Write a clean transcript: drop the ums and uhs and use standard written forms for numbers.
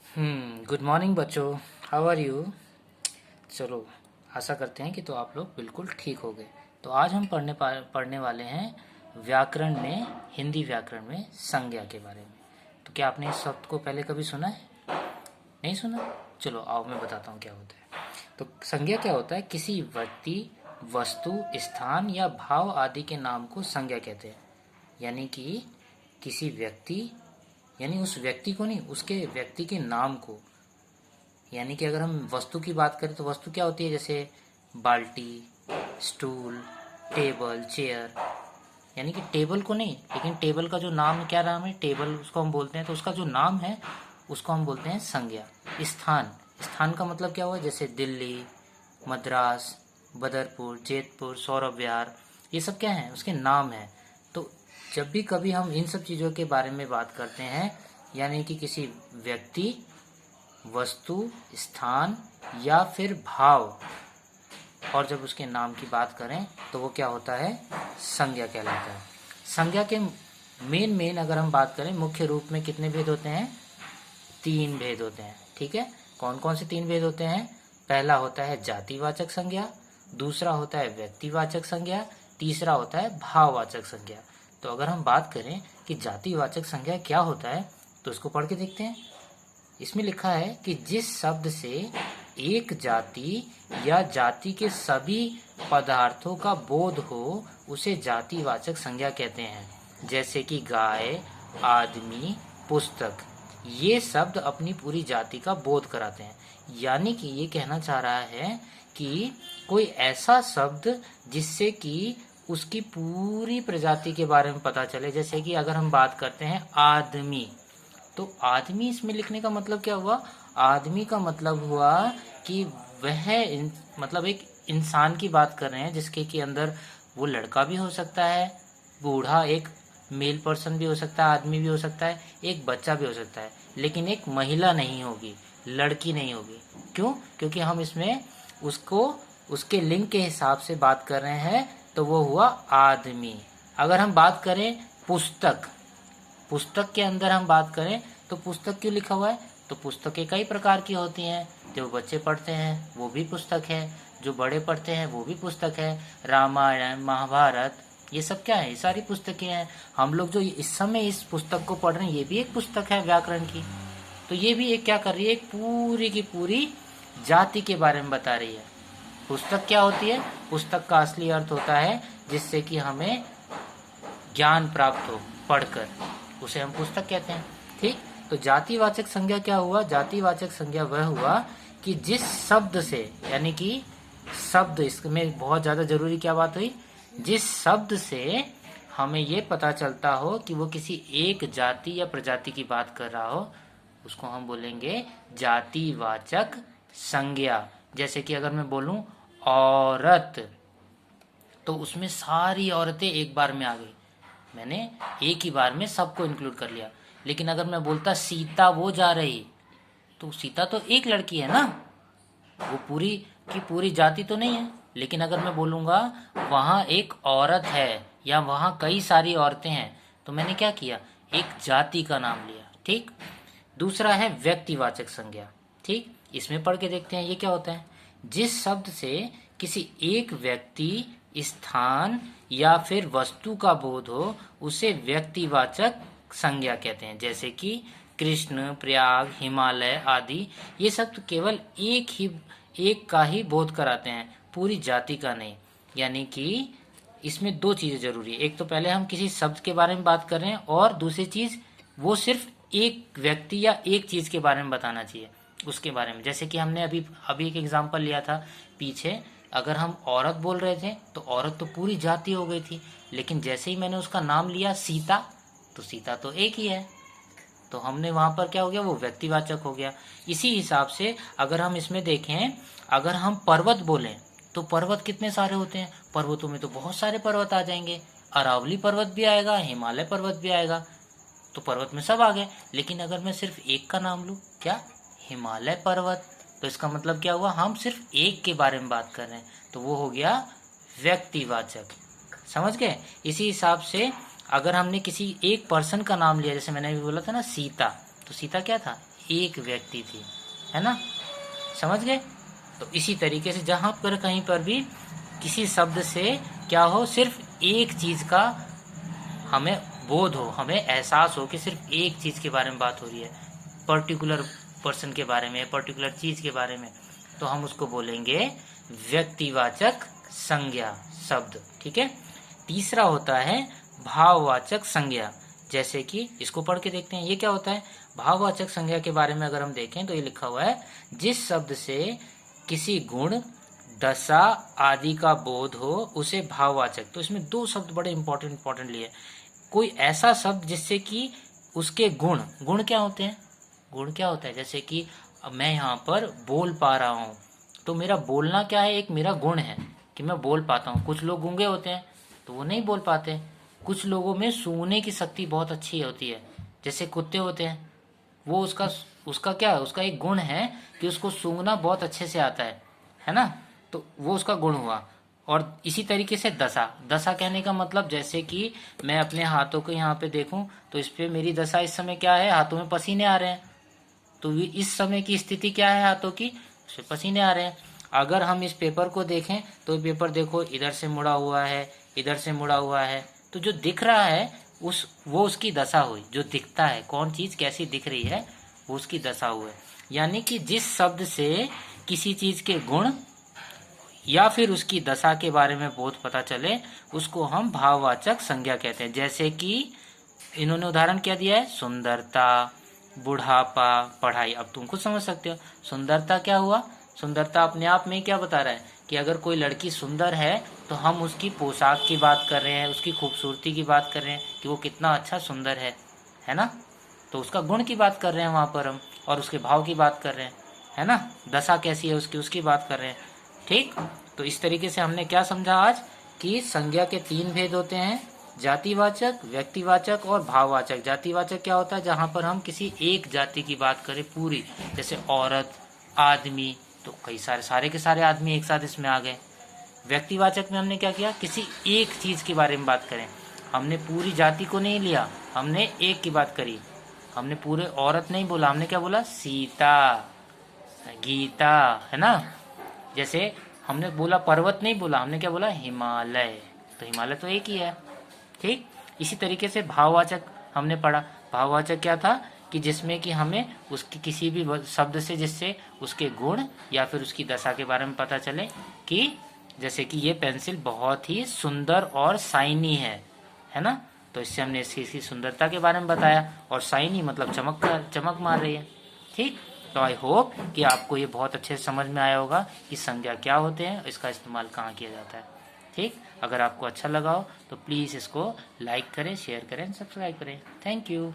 Good morning बच्चों। How are you? चलो, आशा करते हैं कि तो आप लोग बिल्कुल ठीक हो गए। तो आज हम पढ़ने वाले हैं व्याकरण में, हिंदी व्याकरण में संज्ञा के बारे में। तो क्या आपने इस शब्द को पहले कभी सुना है? नहीं सुना? चलो आओ मैं बताता हूँ क्या होता है। तो संज्ञा क्या होता है? किसी व्यक्ति, वस्तु, स्थान या भाव आदि के नाम को संज्ञा कहते हैं। यानी कि किसी व्यक्ति, यानी उस व्यक्ति को नहीं, उसके व्यक्ति के नाम को। यानी कि अगर हम वस्तु की बात करें तो वस्तु क्या होती है? जैसे बाल्टी, स्टूल, टेबल, चेयर। यानी कि टेबल को नहीं, लेकिन टेबल का जो नाम, क्या नाम है, टेबल उसको हम बोलते हैं, तो उसका जो नाम है उसको हम बोलते हैं संज्ञा। स्थान, स्थान का मतलब क्या हुआ? जैसे दिल्ली, मद्रास, बदरपुर, जेतपुर, सौरभ विहार, ये सब क्या है? उसके नाम है। तो जब भी कभी हम इन सब चीज़ों के बारे में बात करते हैं, यानी कि किसी व्यक्ति, वस्तु, स्थान या फिर भाव, और जब उसके नाम की बात करें तो वो क्या होता है? संज्ञा कहलाता है। संज्ञा के मेन अगर हम बात करें, मुख्य रूप में कितने भेद होते हैं? 3 भेद होते हैं। ठीक है, कौन कौन से 3 भेद होते हैं? पहला होता है जातिवाचक संज्ञा, दूसरा होता है व्यक्तिवाचक संज्ञा, तीसरा होता है भाववाचक संज्ञा। तो अगर हम बात करें कि जातिवाचक संज्ञा क्या होता है, तो उसको पढ़ के देखते हैं। इसमें लिखा है कि जिस शब्द से एक जाति या जाति के सभी पदार्थों का बोध हो उसे जातिवाचक संज्ञा कहते हैं। जैसे कि गाय, आदमी, पुस्तक, ये शब्द अपनी पूरी जाति का बोध कराते हैं। यानी कि ये कहना चाह रहा है कि कोई ऐसा शब्द जिससे कि उसकी पूरी प्रजाति के बारे में पता चले। जैसे कि अगर हम बात करते हैं आदमी, तो आदमी इसमें लिखने का मतलब क्या हुआ? आदमी का मतलब हुआ कि वह मतलब एक इंसान की बात कर रहे हैं, जिसके के अंदर वो लड़का भी हो सकता है, बूढ़ा, एक मेल पर्सन भी हो सकता है, आदमी भी हो सकता है, एक बच्चा भी हो सकता है, लेकिन एक महिला नहीं होगी, लड़की नहीं होगी। क्यों? क्योंकि हम इसमें उसको उसके लिंग के हिसाब से बात कर रहे हैं, तो वो हुआ आदमी। अगर हम बात करें पुस्तक, पुस्तक के अंदर हम बात करें तो पुस्तक क्यों लिखा हुआ है? तो पुस्तकें कई प्रकार की होती हैं। जो बच्चे पढ़ते हैं वो भी पुस्तक है, जो बड़े पढ़ते हैं वो भी पुस्तक है। रामायण, महाभारत, ये सब क्या है? ये सारी पुस्तकें हैं। हम लोग जो इस समय इस पुस्तक को पढ़ रहे हैं, ये भी एक पुस्तक है व्याकरण की। तो ये भी एक क्या कर रही है? एक पूरी की पूरी जाति के बारे में बता रही है। पुस्तक क्या होती है? पुस्तक का असली अर्थ होता है जिससे कि हमें ज्ञान प्राप्त हो पढ़कर, उसे हम पुस्तक कहते हैं। ठीक, तो जातिवाचक संज्ञा क्या हुआ? जातिवाचक संज्ञा वह हुआ कि जिस शब्द से, यानी कि शब्द, इसमें बहुत ज्यादा जरूरी क्या बात हुई? जिस शब्द से हमें ये पता चलता हो कि वो किसी एक जाति या प्रजाति की बात कर रहा हो, उसको हम बोलेंगे जातिवाचक संज्ञा। जैसे कि अगर मैं बोलूं औरत, तो उसमें सारी औरतें एक बार में आ गई, मैंने एक ही बार में सबको इंक्लूड कर लिया। लेकिन अगर मैं बोलता सीता वो जा रही, तो सीता तो एक लड़की है ना, वो पूरी की पूरी जाति तो नहीं है। लेकिन अगर मैं बोलूंगा वहां एक औरत है या वहां कई सारी औरतें हैं, तो मैंने क्या किया? एक जाति का नाम लिया। ठीक, दूसरा है व्यक्तिवाचक संज्ञा। ठीक, इसमें पढ़ के देखते हैं ये क्या होता है। जिस शब्द से किसी एक व्यक्ति, स्थान या फिर वस्तु का बोध हो उसे व्यक्तिवाचक संज्ञा कहते हैं। जैसे कि कृष्ण, प्रयाग, हिमालय आदि, ये सब तो केवल एक का ही बोध कराते हैं, पूरी जाति का नहीं। यानी कि इसमें 2 चीजें जरूरी है। एक तो पहले हम किसी शब्द के बारे में बात कर रहे हैं, और दूसरी चीज वो सिर्फ एक व्यक्ति या एक चीज के बारे में बताना चाहिए, उसके बारे में। जैसे कि हमने अभी एक एग्जांपल लिया था पीछे, अगर हम औरत बोल रहे थे तो औरत तो पूरी जाति हो गई थी, लेकिन जैसे ही मैंने उसका नाम लिया सीता, तो सीता तो एक ही है, तो हमने वहां पर क्या हो गया? वो व्यक्तिवाचक हो गया। इसी हिसाब से अगर हम इसमें देखें, अगर हम पर्वत बोलें तो पर्वत कितने सारे होते हैं? पर्वतों में तो बहुत सारे पर्वत आ जाएंगे, अरावली पर्वत भी आएगा, हिमालय पर्वत भी आएगा, तो पर्वत में सब आ गए। लेकिन अगर मैं सिर्फ एक का नाम लूं, क्या? हिमालय पर्वत, तो इसका मतलब क्या हुआ? हम सिर्फ एक के बारे में बात कर रहे हैं, तो वो हो गया व्यक्तिवाचक। समझ गए? इसी हिसाब से अगर हमने किसी एक पर्सन का नाम लिया, जैसे मैंने अभी बोला था ना सीता, तो सीता क्या था, एक व्यक्ति थी, है ना, समझ गए। तो इसी तरीके से जहां पर कहीं पर भी किसी शब्द से क्या हो, सिर्फ एक चीज का हमें बोध हो, हमें एहसास हो कि सिर्फ एक चीज के बारे में बात हो रही है, पर्टिकुलर पर्सन के बारे में, पर्टिकुलर चीज के बारे में, तो हम उसको बोलेंगे व्यक्तिवाचक संज्ञा शब्द। ठीक है। तीसरा होता है भाववाचक संज्ञा। जैसे कि इसको पढ़ के देखते हैं, ये क्या होता है। भाववाचक संज्ञा के बारे में अगर हम देखें तो ये लिखा हुआ है, जिस शब्द से किसी गुण, दशा आदि का बोध हो उसे भाववाचक। तो इसमें दो शब्द बड़े इंपॉर्टेंट लिए। कोई ऐसा शब्द जिससे कि उसके गुण, गुण क्या होते हैं, गुण क्या होता है, जैसे कि अब मैं यहाँ पर बोल पा रहा हूँ, तो मेरा बोलना क्या है, एक मेरा गुण है कि मैं बोल पाता हूँ। कुछ लोग गूंगे होते हैं तो वो नहीं बोल पाते। कुछ लोगों में सूंघने की शक्ति बहुत अच्छी होती है, जैसे कुत्ते होते हैं, वो उसका क्या है, उसका एक गुण है कि उसको सूंघना बहुत अच्छे से आता है ना, तो वो उसका गुण हुआ। और इसी तरीके से दशा, दशा कहने का मतलब जैसे कि मैं अपने हाथों को यहाँ पे देखूं तो इस पे मेरी दशा इस समय क्या है, हाथों में पसीने आ रहे हैं, तो इस समय की स्थिति क्या है हाथों की, उस पे पसीने आ रहे हैं। अगर हम इस पेपर को देखें तो पेपर देखो इधर से मुड़ा हुआ है, इधर से मुड़ा हुआ है, तो जो दिख रहा है वो उसकी दशा हुई। जो दिखता है, कौन चीज कैसी दिख रही है, वो उसकी दशा हुई। यानी कि जिस शब्द से किसी चीज के गुण या फिर उसकी दशा के बारे में बोध पता चले, उसको हम भाववाचक संज्ञा कहते हैं। जैसे कि इन्होंने उदाहरण क्या दिया है, सुंदरता, बुढ़ापा, पढ़ाई। अब तुम खुद समझ सकते हो सुंदरता क्या हुआ। सुंदरता अपने आप में क्या बता रहा है कि अगर कोई लड़की सुंदर है तो हम उसकी पोशाक की बात कर रहे हैं, उसकी खूबसूरती की बात कर रहे हैं कि वो कितना अच्छा सुंदर है ना, तो उसका गुण की बात कर रहे हैं वहाँ पर हम, और उसके भाव की बात कर रहे हैं, है ना, दशा कैसी है उसकी बात कर रहे हैं। ठीक। तो इस तरीके से हमने क्या समझा आज कि संज्ञा के तीन भेद होते हैं, जातिवाचक, व्यक्तिवाचक और भाववाचक। जातिवाचक क्या होता है, जहां पर हम किसी एक जाति की बात करें पूरी, जैसे औरत, आदमी, तो कई सारे के सारे आदमी एक साथ इसमें आ गए। व्यक्तिवाचक में हमने क्या किया, किसी एक चीज के बारे में बात करें, हमने पूरी जाति को नहीं लिया, हमने एक की बात करी, हमने पूरे औरत नहीं बोला, हमने क्या बोला, सीता, गीता, है ना। जैसे हमने बोला पर्वत नहीं बोला, हमने क्या बोला, हिमालय, तो हिमालय तो एक ही है। ठीक। इसी तरीके से भाववाचक हमने पढ़ा। भाववाचक क्या था कि जिसमें कि हमें उसकी किसी भी शब्द से जिससे उसके गुण या फिर उसकी दशा के बारे में पता चले, कि जैसे कि ये पेंसिल बहुत ही सुंदर और शाइनी है ना, तो इससे हमने इसकी सुंदरता के बारे में बताया, और शाइनी मतलब चमक मार रही है। ठीक। तो आई होप कि आपको ये बहुत अच्छे से समझ में आया होगा कि संज्ञा क्या होते हैं, इसका इस्तेमाल कहाँ किया जाता है। ठीक। अगर आपको अच्छा लगा हो तो प्लीज़ इसको लाइक करें, शेयर करें, सब्सक्राइब करें। Thank you.